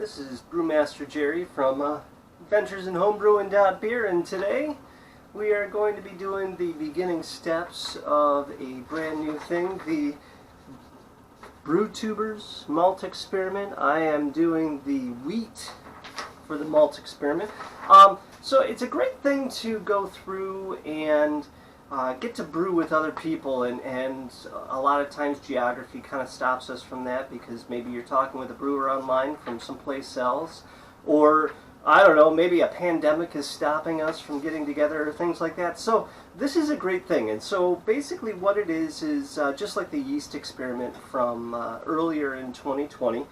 This is Brewmaster Jerry from Adventures in Homebrew and Beer, and today we are going to be doing the beginning steps of a brand new thing, the Brewtubers Malt Experiment. I am doing the wheat for the malt experiment. So it's a great thing to go through and get to brew with other people, and a lot of times geography kind of stops us from that, because maybe you're talking with a brewer online from someplace else, or I don't know, maybe a pandemic is stopping us from getting together or things like that. So this is a great thing. And so basically what it is just like the yeast experiment from earlier in 2020.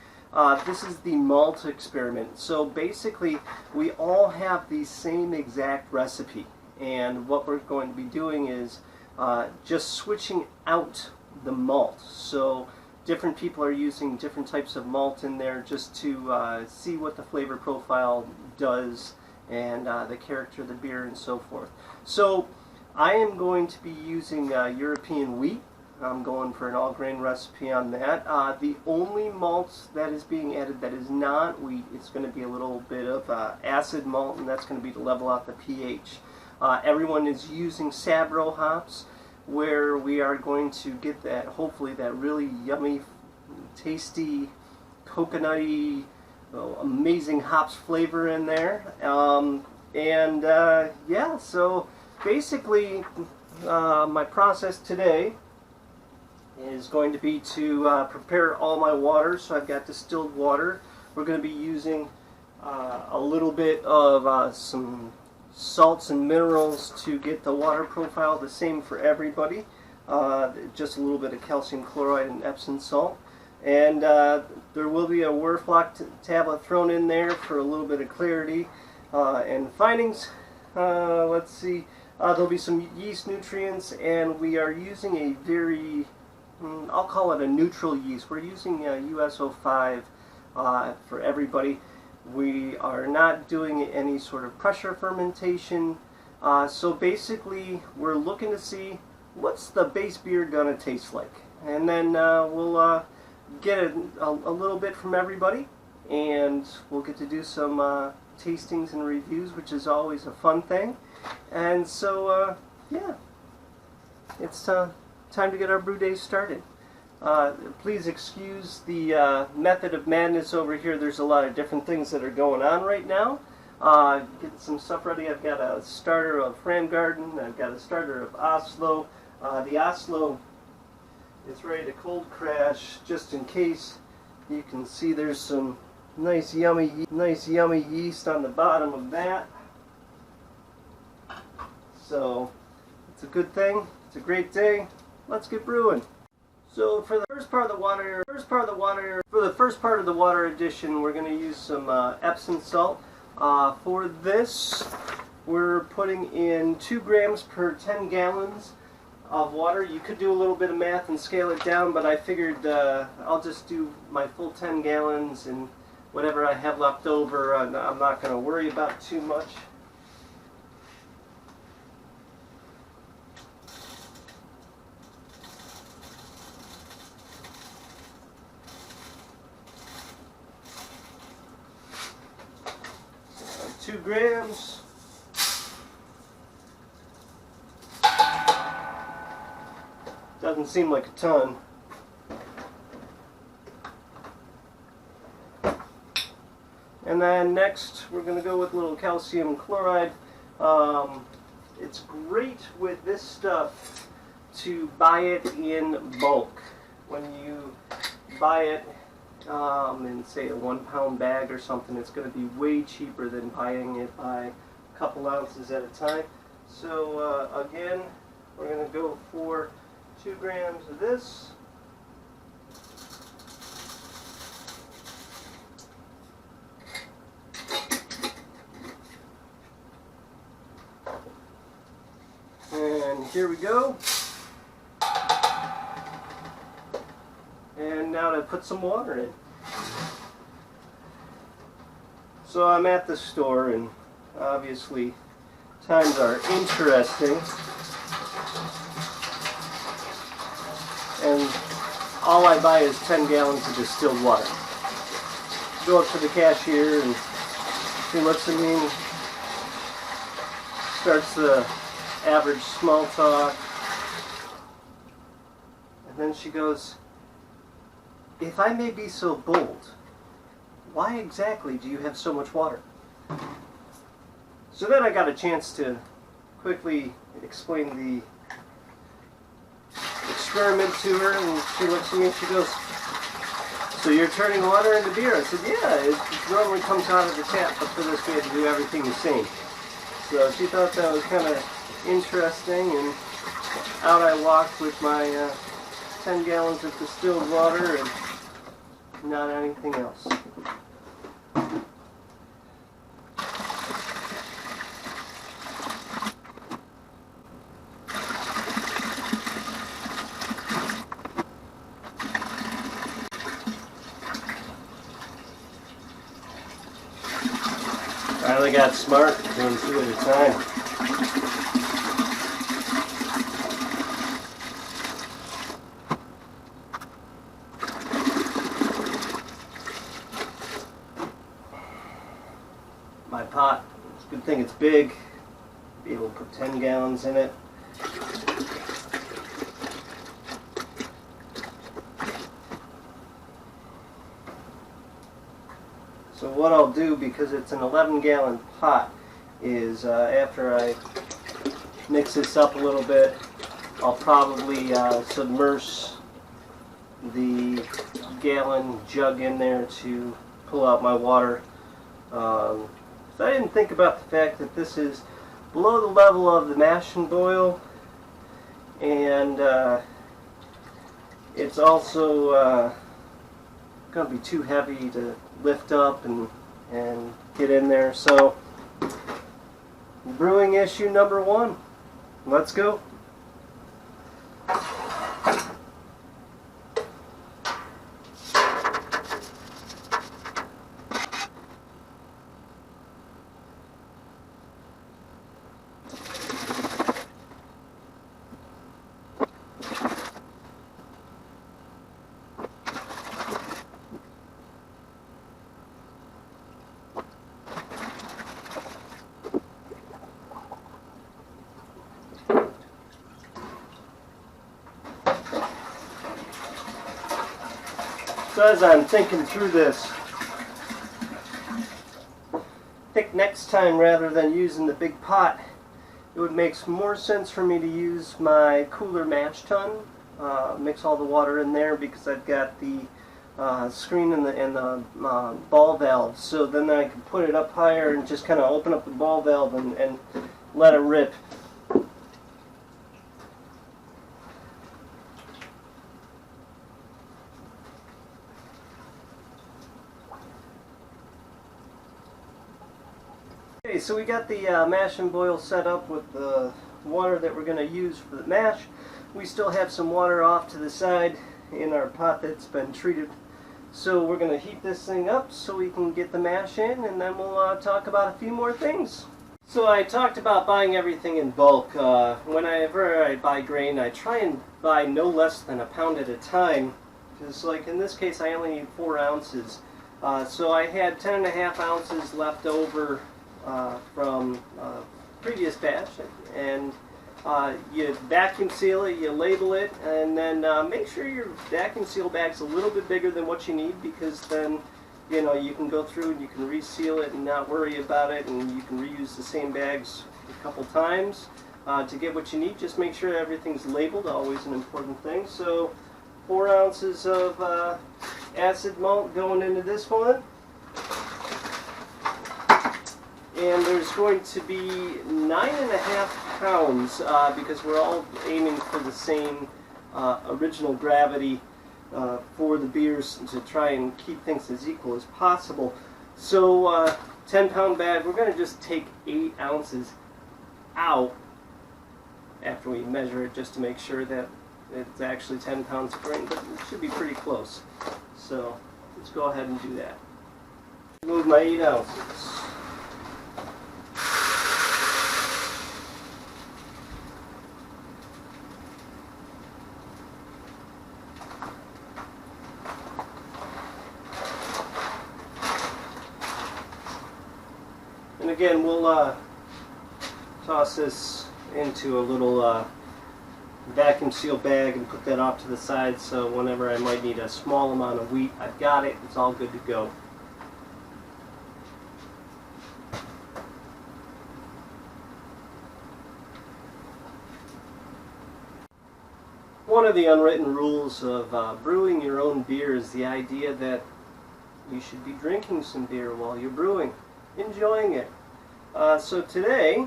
This is the malt experiment. So basically we all have the same exact recipe. And what we're going to be doing is just switching out the malt. So different people are using different types of malt in there just to see what the flavor profile does and the character of the beer and so forth. So I am going to be using European wheat. I'm going for an all-grain recipe on that. The only malt that is being added that is not wheat is going to be a little bit of acid malt, and that's going to be to level out the pH. Everyone is using Sabro hops, where we are going to get that, hopefully, that really yummy, tasty, coconutty, amazing hops flavor in there. Yeah, so basically my process today is going to be to prepare all my water. So I've got distilled water. We're going to be using a little bit of some salts and minerals to get the water profile the same for everybody. Just a little bit of calcium chloride and Epsom salt. And there will be a Werflock tablet thrown in there for a little bit of clarity and findings. Let's see. There'll be some yeast nutrients, and we are using a very, I'll call it a neutral yeast. We're using US-05 for everybody. We are not doing any sort of pressure fermentation. So basically we're looking to see what's the base beer gonna taste like. And then we'll get a little bit from everybody, and we'll get to do some tastings and reviews, which is always a fun thing. And so yeah, it's time to get our brew day started. Please excuse the method of madness over here. There's a lot of different things that are going on right now. Get some stuff ready. I've got a starter of Framgarden. I've got a starter of Oslo. The Oslo is ready to cold crash, just in case. You can see there's some nice yummy yeast on the bottom of that. So it's a good thing. It's a great day. Let's get brewing. So for the first part of the water addition, we're going to use some Epsom salt. For this, we're putting in 2 grams per 10 gallons of water. You could do a little bit of math and scale it down, but I figured I'll just do my full 10 gallons, and whatever I have left over, I'm not going to worry about too much. Uh, 2 grams. Doesn't seem like a ton. And then next we're going to go with a little calcium chloride. It's great with this stuff to buy it in bulk. When you buy it in, say, a 1 pound bag or something, it's going to be way cheaper than buying it by a couple ounces at a time. So again, we're going to go for 2 grams of this. And here we go. And now to put some water in. So I'm at the store, and obviously times are interesting. And all I buy is 10 gallons of distilled water. go up to the cashier and she looks at me and starts the average small talk. And then she goes, "If I may be so bold, why exactly do you have so much water?" So then I got a chance to quickly explain the experiment to her, and she looks at me and she goes, "So you're turning water into beer?" I said, "Yeah, it normally comes out of the tap, but for this we had to do everything the same." So she thought that was kind of interesting, and out I walked with my 10 gallons of distilled water and not anything else. Finally got smart, doing 2 at a time. My pot, it's a good thing it's big. Be able to put 10 gallons in it. So what I'll do, because it's an 11-gallon pot, is after I mix this up a little bit, I'll probably submerge the gallon jug in there to pull out my water. So I didn't think about the fact that this is below the level of the mash and boil, and it's also going to be too heavy to lift up and get in there. So brewing issue number 1. Let's go. So as I'm thinking through this, I think next time, rather than using the big pot, it would make more sense for me to use my cooler mash tun, mix all the water in there, because I've got the screen and the ball valve, so then I can put it up higher and just kind of open up the ball valve and let it rip. Okay, so we got the mash and boil set up with the water that we're going to use for the mash. We still have some water off to the side in our pot that's been treated. So we're going to heat this thing up so we can get the mash in, and then we'll talk about a few more things. So I talked about buying everything in bulk. Whenever I buy grain, I try and buy no less than a pound at a time, because like in this case I only need 4 ounces. So I had 10.5 ounces left over from previous batch, and you vacuum seal it, you label it, and then make sure your vacuum seal bag's a little bit bigger than what you need, because then you know you can go through and you can reseal it and not worry about it, and you can reuse the same bags a couple times to get what you need. Just make sure everything's labeled, always an important thing. So 4 ounces of acid malt going into this one. And there's going to be 9.5 pounds because we're all aiming for the same original gravity for the beers, to try and keep things as equal as possible. So 10-pound bag, we're going to just take 8 ounces out after we measure it, just to make sure that it's actually 10 pounds of grain, but it should be pretty close. So let's go ahead and do that. Move my 8 ounces. again, we'll toss this into a little vacuum seal bag and put that off to the side, so whenever I might need a small amount of wheat, I've got it. It's all good to go. One of the unwritten rules of brewing your own beer is the idea that you should be drinking some beer while you're brewing, enjoying it. So today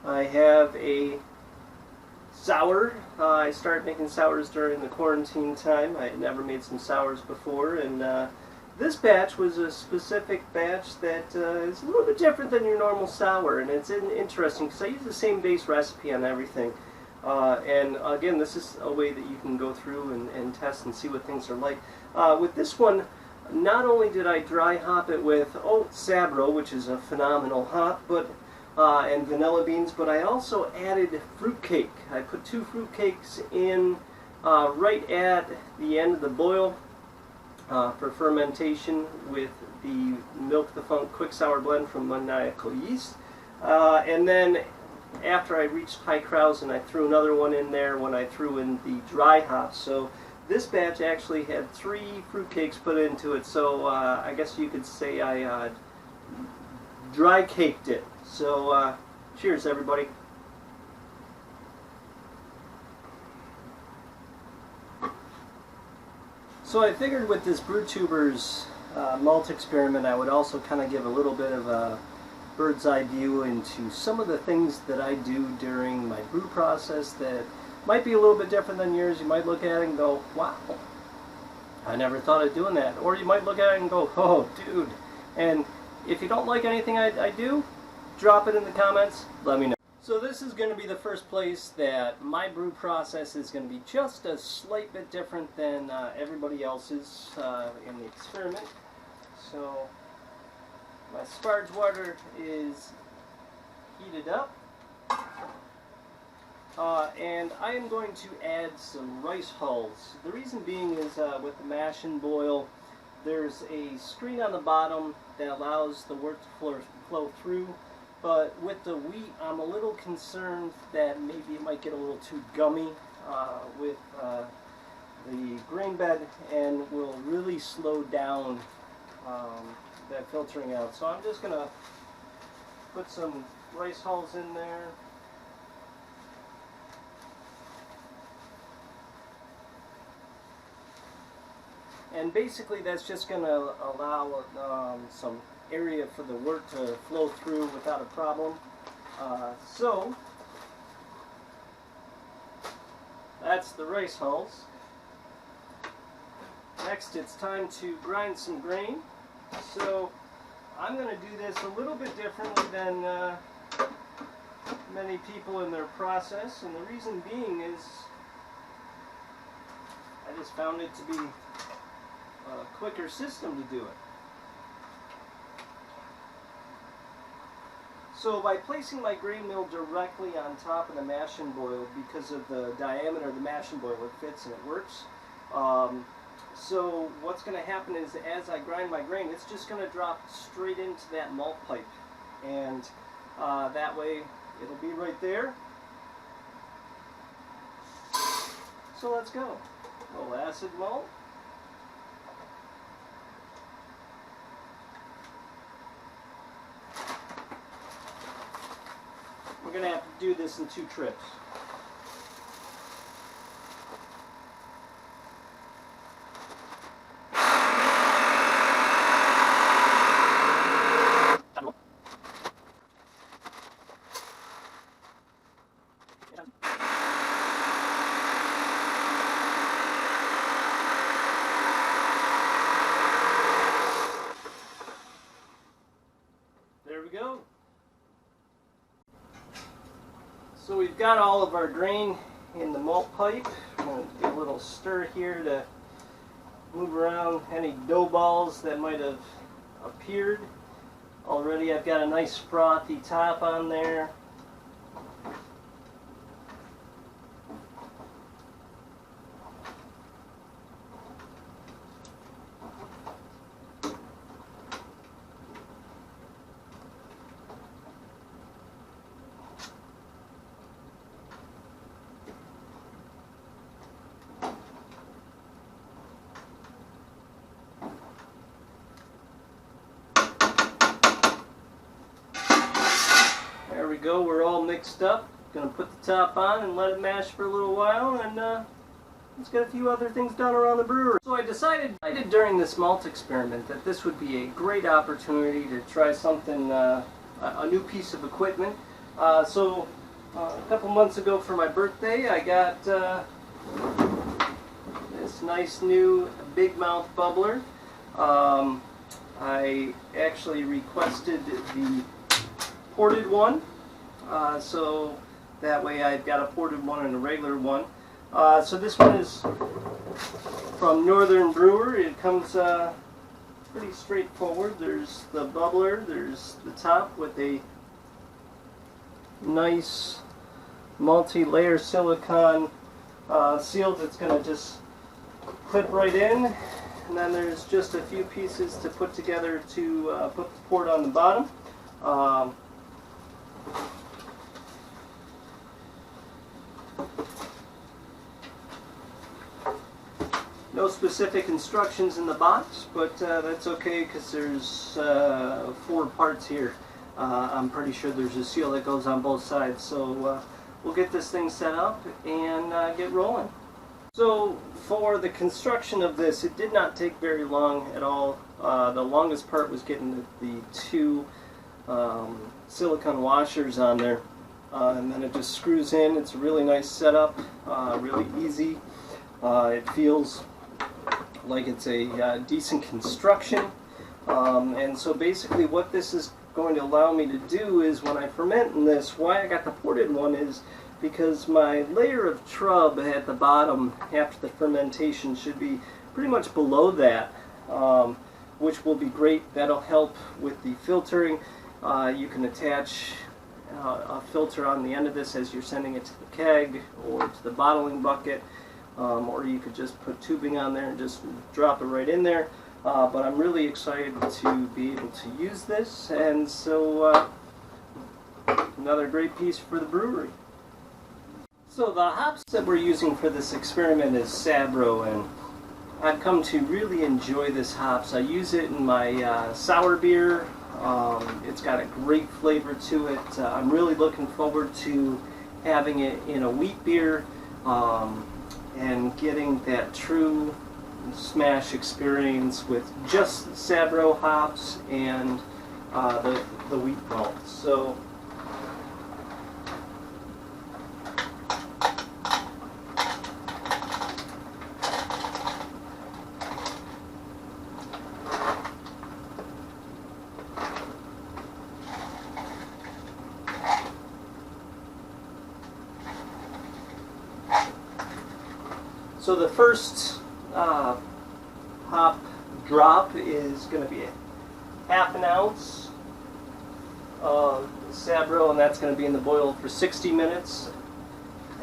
I have a sour. I started making sours during the quarantine time. I had never made some sours before, and this batch was a specific batch that is a little bit different than your normal sour, and it's interesting because I use the same base recipe on everything. And again, this is a way that you can go through and test and see what things are like. With this one, not only did I dry hop it with Sabro, which is a phenomenal hop, but and vanilla beans, but I also added fruitcake. I put 2 fruitcakes in right at the end of the boil for fermentation with the Milk the Funk Quick Sour Blend from Maniacal Yeast. And then after I reached high krausen, I threw another one in there when I threw in the dry hops. So this batch actually had 3 fruitcakes put into it, so I guess you could say I dry caked it. So cheers, everybody. So I figured with this Brewtubers Malt Experiment, I would also kind of give a little bit of a bird's eye view into some of the things that I do during my brew process that might be a little bit different than yours. You might look at it and go, wow, I never thought of doing that. Or you might look at it and go, oh, dude. And if you don't like anything I do, drop it in the comments, let me know. So this is going to be the first place that my brew process is going to be just a slight bit different than everybody else's in the experiment. So my sparge water is heated up, and I am going to add some rice hulls. The reason being is with the mash and boil, there's a screen on the bottom that allows the wort to flow through, but with the wheat I'm a little concerned that maybe it might get a little too gummy with the grain bed and will really slow down that filtering out. So I'm just going to put some rice hulls in there. And basically that's just going to allow some area for the wort to flow through without a problem. So that's the rice hulls. Next it's time to grind some grain. So I'm going to do this a little bit differently than many people in their process, and the reason being is I just found it to be a quicker system to do it. So by placing my grain mill directly on top of the mash and boil, because of the diameter of the mash and boil, it fits and it works. So what's going to happen is as I grind my grain, it's just going to drop straight into that malt pipe, and that way it'll be right there. So let's go. A little acid malt. We're going to have to do this in 2 trips. There we go. So we've got all of our grain in the malt pipe. I'm going to give a little stir here to move around any dough balls that might have appeared. Already I've got a nice frothy top on there. go. We're all mixed up. Gonna put the top on and let it mash for a little while, and let's get a few other things done around the brewery. So I decided during this malt experiment that this would be a great opportunity to try something, a new piece of equipment. So a couple months ago for my birthday, I got this nice new big mouth bubbler. I actually requested the ported one, so that way I've got a ported one and a regular one. So this one is from Northern Brewer. It comes pretty straightforward. There's the bubbler, there's the top with a nice multi-layer silicone seal that's going to just clip right in, and then there's just a few pieces to put together to put the port on the bottom. No specific instructions in the box, but that's okay because there's 4 parts here. I'm pretty sure there's a seal that goes on both sides, so we'll get this thing set up and get rolling. So for the construction of this, it did not take very long at all. The longest part was getting the 2 silicone washers on there, and then it just screws in. It's a really nice setup, really easy. It feels like it's a decent construction, and so basically what this is going to allow me to do is when I ferment in this, why I got the ported one is because my layer of trub at the bottom after the fermentation should be pretty much below that, which will be great. That'll help with the filtering. You can attach a filter on the end of this as you're sending it to the keg or to the bottling bucket. Or you could just put tubing on there and just drop it right in there. But I'm really excited to be able to use this, and so another great piece for the brewery. So the hops that we're using for this experiment is Sabro, and I've come to really enjoy this hops. I use it in my sour beer. It's got a great flavor to it. I'm really looking forward to having it in a wheat beer. And getting that true smash experience with just Sabro hops and the wheat malt. So the first hop drop is going to be ½ ounce of Sabro, and that's going to be in the boil for 60 minutes.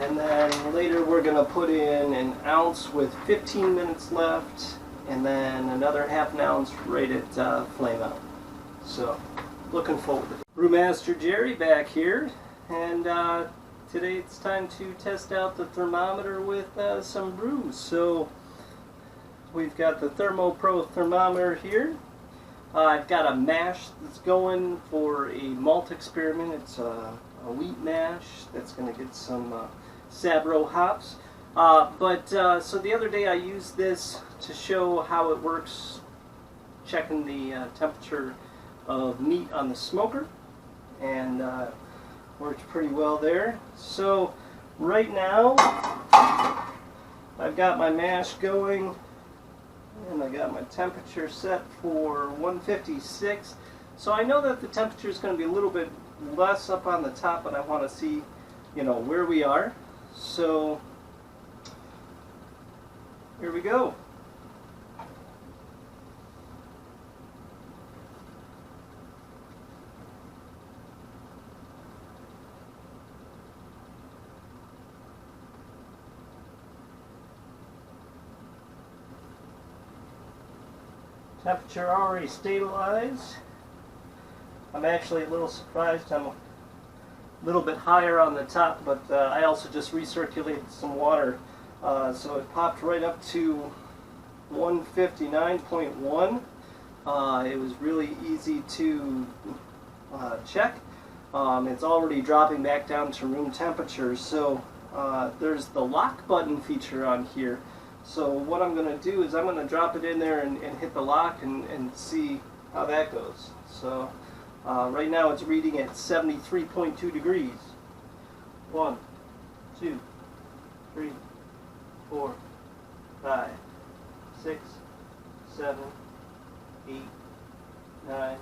And then later we're going to put in 1 ounce with 15 minutes left, and then another ½ ounce right at flame out. So, looking forward to it. Brewmaster Jerry back here, and today it's time to test out the thermometer with some brews. So we've got the ThermoPro thermometer here. I've got a mash that's going for a malt experiment. It's a wheat mash that's going to get some Sabro hops. So the other day I used this to show how it works, checking the temperature of meat on the smoker, and worked pretty well there. So right now I've got my mash going, and I got my temperature set for 156. So I know that the temperature is going to be a little bit less up on the top, but I want to see, where we are. So here we go. Temperature already stabilized. I'm actually a little surprised. I'm a little bit higher on the top, but I also just recirculated some water, so it popped right up to 159.1. It was really easy to check. it's already dropping back down to room temperature. So there's the lock button feature on here. So what I'm going to do is I'm going to drop it in there and hit the lock and see how that goes. So right now it's reading at 73.2 degrees. 1, 2, 3, 4, 5, 6, 7, 8, 9,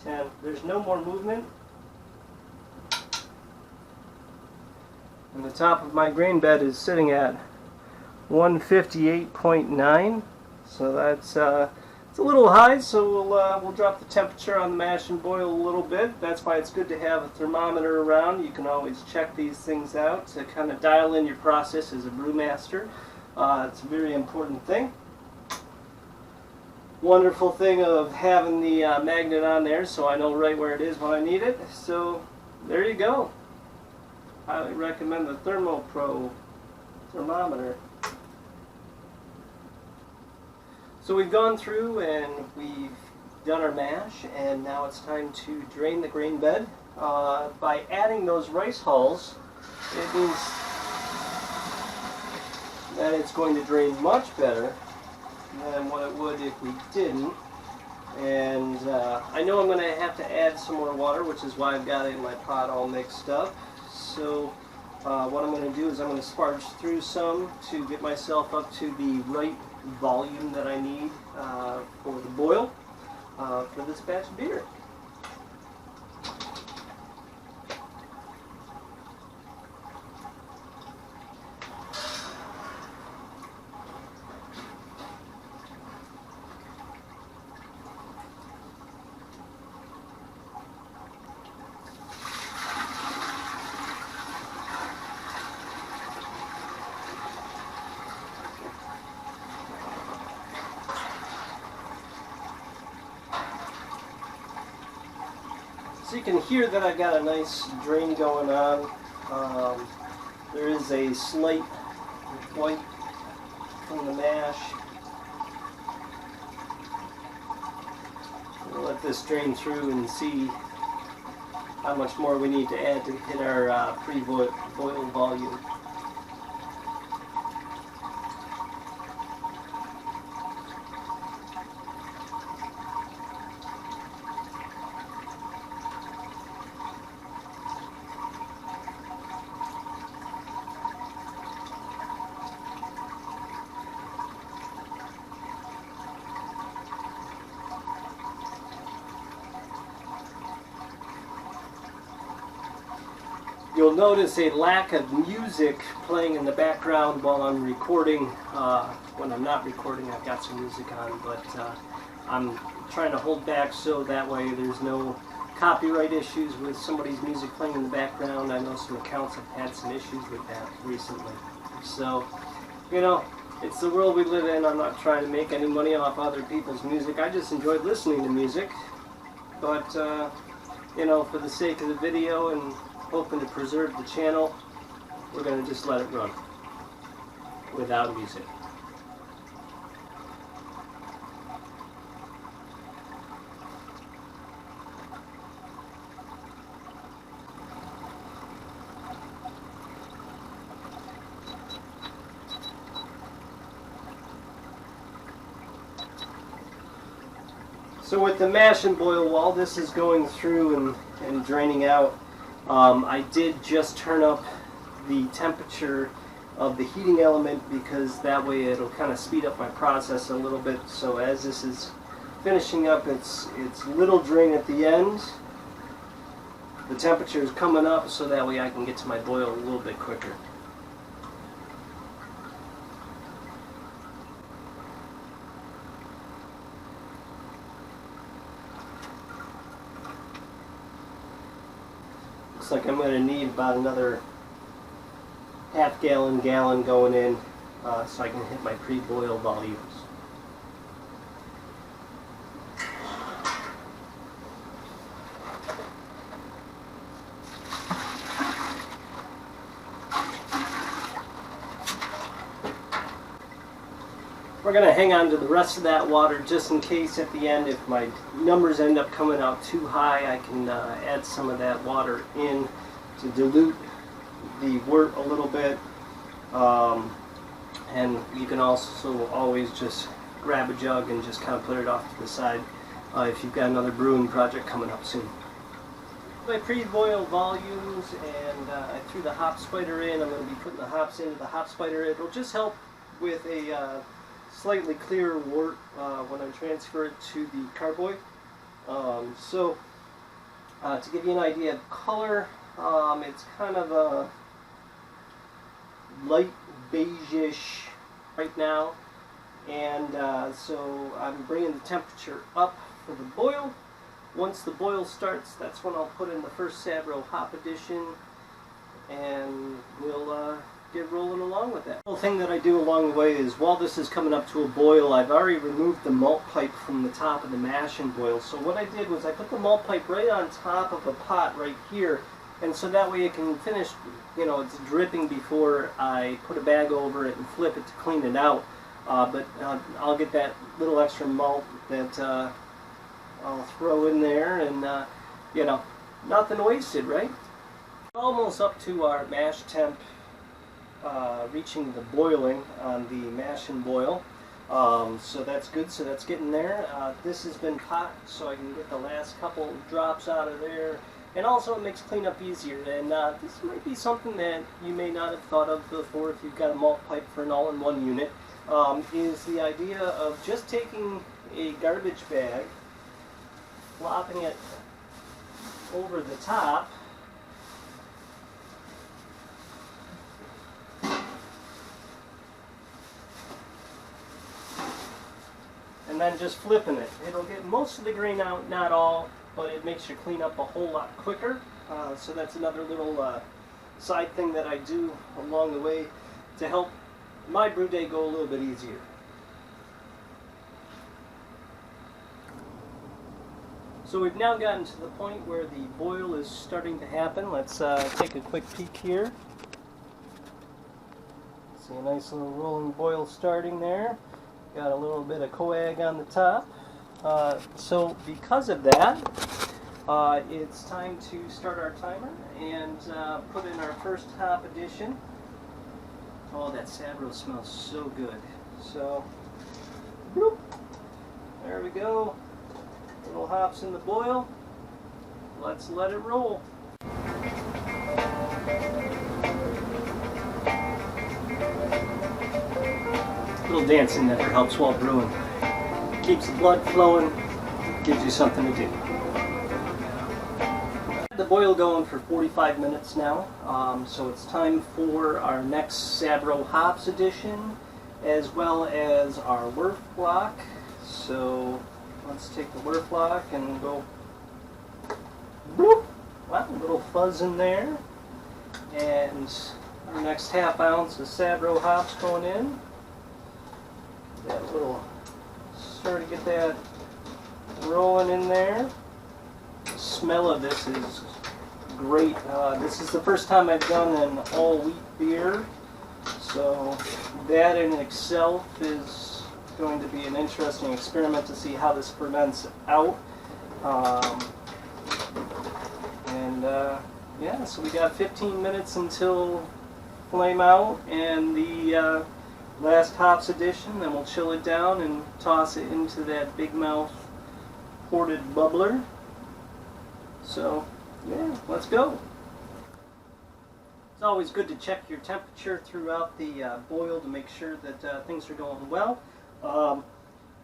10. There's no more movement. And the top of my grain bed is sitting at 158.9. So that's it's a little high, so we'll drop the temperature on the mash and boil a little bit. That's why it's good to have a thermometer around. You can always check these things out to kind of dial in your process as a brewmaster. It's a very important thing. Wonderful thing of having the magnet on there, so I know right where it is when I need it. So there you go. Highly recommend the ThermoPro thermometer. So we've gone through and we've done our mash, and now it's time to drain the grain bed. By adding those rice hulls, it means that it's going to drain much better than what it would if we didn't. And I know I'm going to have to add some more water, which is why I've got it in my pot all mixed up. So what I'm going to do is I'm going to sparge through some to get myself up to the right volume that I need for the boil for this batch of beer. So you can hear that I've got a nice drain going on. There is a slight white from the mash. We'll let this drain through and see how much more we need to add to hit our pre-boil volume. You'll notice a lack of music playing in the background while I'm recording. When I'm not recording, I've got some music on, but I'm trying to hold back so that way there's no copyright issues with somebody's music playing in the background. I know some accounts have had some issues with that recently. So, you know, it's the world we live in. I'm not trying to make any money off other people's music. I just enjoy listening to music. But, you know, for the sake of the video and hoping to preserve the channel, we're going to just let it run without music. So with the mash and boil, while this is going through and draining out, I did just turn up the temperature of the heating element, because that way it'll kind of speed up my process a little bit. So as this is finishing up its little drain at the end, the temperature is coming up, so that way I can get to my boil a little bit quicker. Looks like I'm going to need about another half gallon going in so I can hit my pre-boil volumes. We're going to hang on to the rest of that water just in case at the end, if my numbers end up coming out too high, I can add some of that water in to dilute the wort a little bit. And you can also always just grab a jug and just kind of put it off to the side if you've got another brewing project coming up soon. I pre-boil volumes, and I threw the hop spider in. I'm going to be putting the hops into the hop spider. It'll just help with a slightly clearer wort when I transfer it to the carboy. To give you an idea of color, it's kind of a light beige-ish right now, and so I'm bringing the temperature up for the boil. Once the boil starts, that's when I'll put in the first Sabro hop addition, and we'll get rolling along with that. The whole thing that I do along the way is, while this is coming up to a boil, I've already removed the malt pipe from the top of the mash and boil. So what I did was I put the malt pipe right on top of a pot right here, and so that way it can finish, you know, it's dripping before I put a bag over it and flip it to clean it out. But I'll get that little extra malt that I'll throw in there, and you know, nothing wasted, right? Almost up to our mash temp, reaching the boiling on the mash and boil. So that's good, so that's getting there. This has been hot, so I can get the last couple drops out of there. And also it makes cleanup easier, and this might be something that you may not have thought of before if you've got a malt pipe for an all-in-one unit, is the idea of just taking a garbage bag, flopping it over the top, and then just flipping it. It'll get most of the grain out, not all, but it makes your cleanup a whole lot quicker. So that's another little side thing that I do along the way to help my brew day go a little bit easier. So we've now gotten to the point where the boil is starting to happen. Let's take a quick peek here. See a nice little rolling boil starting there. Got a little bit of coag on the top. So because of that, it's time to start our timer and put in our first hop addition. Oh, that Sabro smells so good. So, bloop, there we go. Little hops in the boil. Let's let it roll. A little dancing never helps while brewing. Keeps the blood flowing, gives you something to do. The boil going for 45 minutes now, so it's time for our next Sabro hops addition, as well as our Wurf block. So let's take the Wurf block and go, bloop, wow, a little fuzz in there, and our next half ounce of Sabro hops going in. That little, start to get that rolling in there. The smell of this is great. This is the first time I've done an all-wheat beer, so that in itself is going to be an interesting experiment to see how this ferments out. Yeah, so we got 15 minutes until flame out and the last hops addition, then we'll chill it down and toss it into that big mouth ported bubbler. So yeah, let's go. It's always good to check your temperature throughout the boil to make sure that things are going well.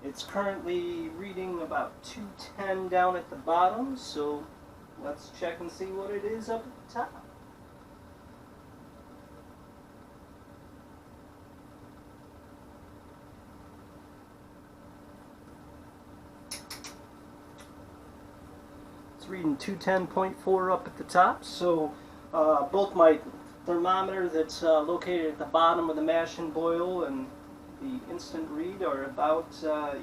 It's currently reading about 210 down at the bottom, so let's check and see what it is up at the top. Reading 210.4 up at the top, so both my thermometer that's located at the bottom of the mash and boil and the instant read are about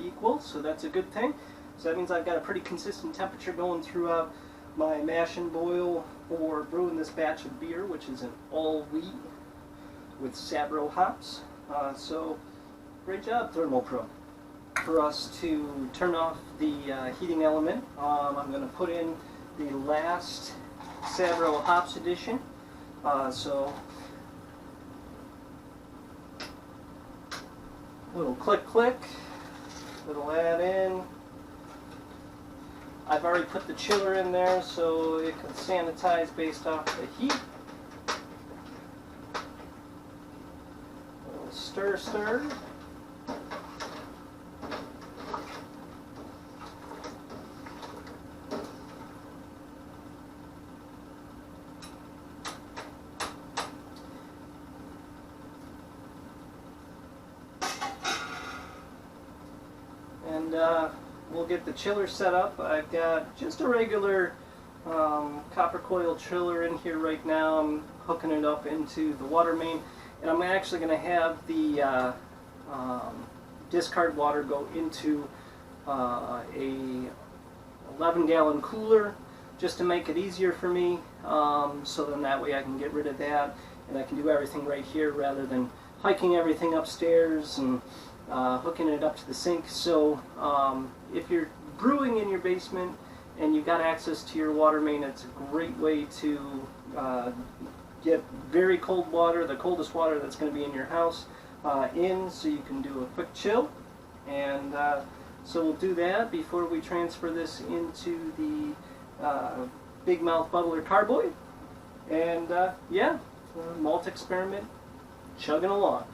equal, so that's a good thing. So that means I've got a pretty consistent temperature going throughout my mash and boil for brewing this batch of beer, which is an all wheat with Sabro hops. So Great job, Thermal Pro. For us to turn off the heating element, I'm going to put in the last Savro Hops Edition. So little click click, little add in. I've already put the chiller in there so it can sanitize based off the heat. A little stir stir. And we'll get the chiller set up. I've got just a regular copper coil chiller in here right now. I'm hooking it up into the water main, and I'm actually going to have the discard water go into a 11-gallon cooler just to make it easier for me, so then that way I can get rid of that and I can do everything right here rather than hiking everything upstairs and hooking it up to the sink. So if you're brewing in your basement and you've got access to your water main, it's a great way to get very cold water, the coldest water that's going to be in your house, in, so you can do a quick chill. And so we'll do that before we transfer this into the Big Mouth Bubbler Carboy. And yeah, Malt Experiment chugging along.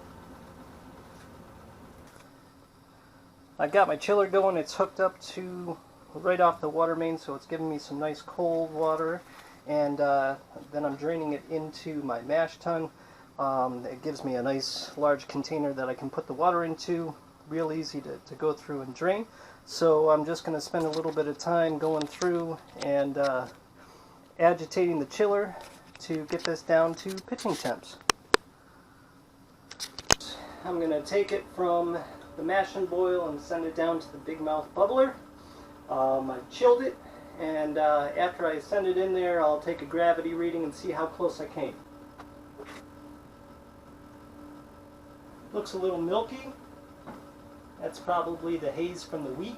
I've got my chiller going. It's hooked up to right off the water main, so it's giving me some nice cold water. And then I'm draining it into my mash tun. It gives me a nice large container that I can put the water into. Real easy to go through and drain. So I'm just going to spend a little bit of time going through and agitating the chiller to get this down to pitching temps. I'm going to take it from the mash and boil and send it down to the Big Mouth Bubbler. I chilled it, and after I send it in there, I'll take a gravity reading and see how close I came. Looks a little milky. That's probably the haze from the wheat.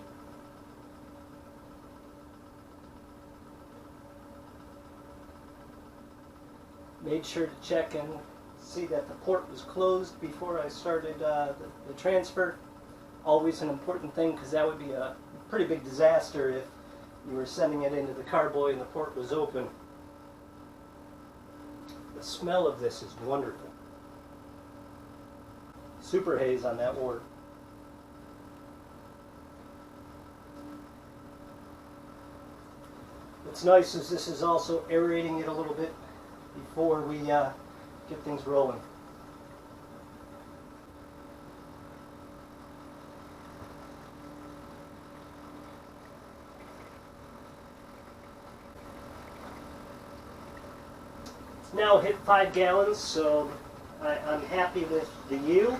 Made sure to check and see that the port was closed before I started the transfer. Always an important thing, because that would be a pretty big disaster if you were sending it into the carboy and the port was open. The smell of this is wonderful. Super haze on that wort. What's nice is this is also aerating it a little bit before we get things rolling. It's now hit 5 gallons, so I'm happy with the yield.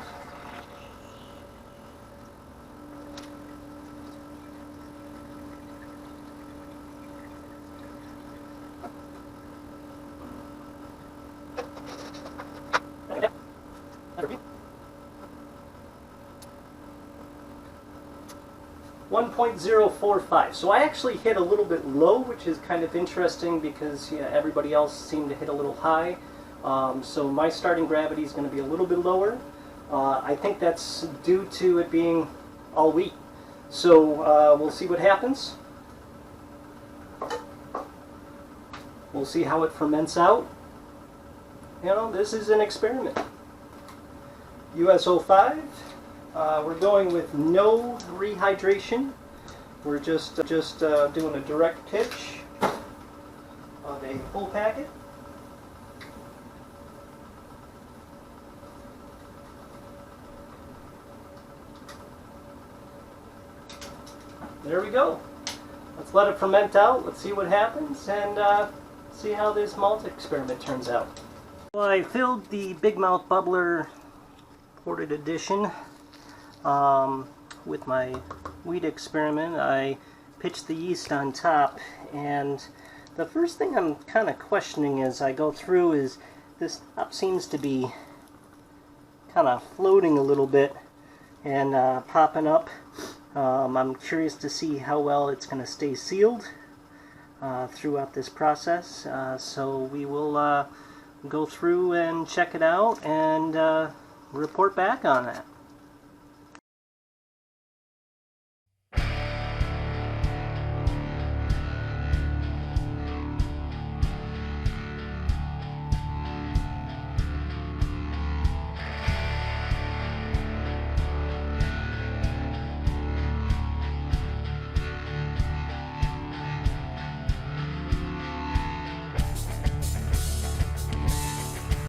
.045. So I actually hit a little bit low, which is kind of interesting because everybody else seemed to hit a little high. So my starting gravity is going to be a little bit lower. I think that's due to it being all wheat. So we'll see what happens. We'll see how it ferments out. You know, this is an experiment. US-05. We're going with no rehydration. We're just doing a direct pitch of a full packet. There we go. Let's let it ferment out. Let's see what happens and see how this malt experiment turns out. Well, I filled the Big Mouth Bubbler Ported Edition with my wheat experiment. I pitched the yeast on top, and the first thing I'm kind of questioning as I go through is this top seems to be kind of floating a little bit and popping up. I'm curious to see how well it's going to stay sealed throughout this process. So we will go through and check it out and report back on that.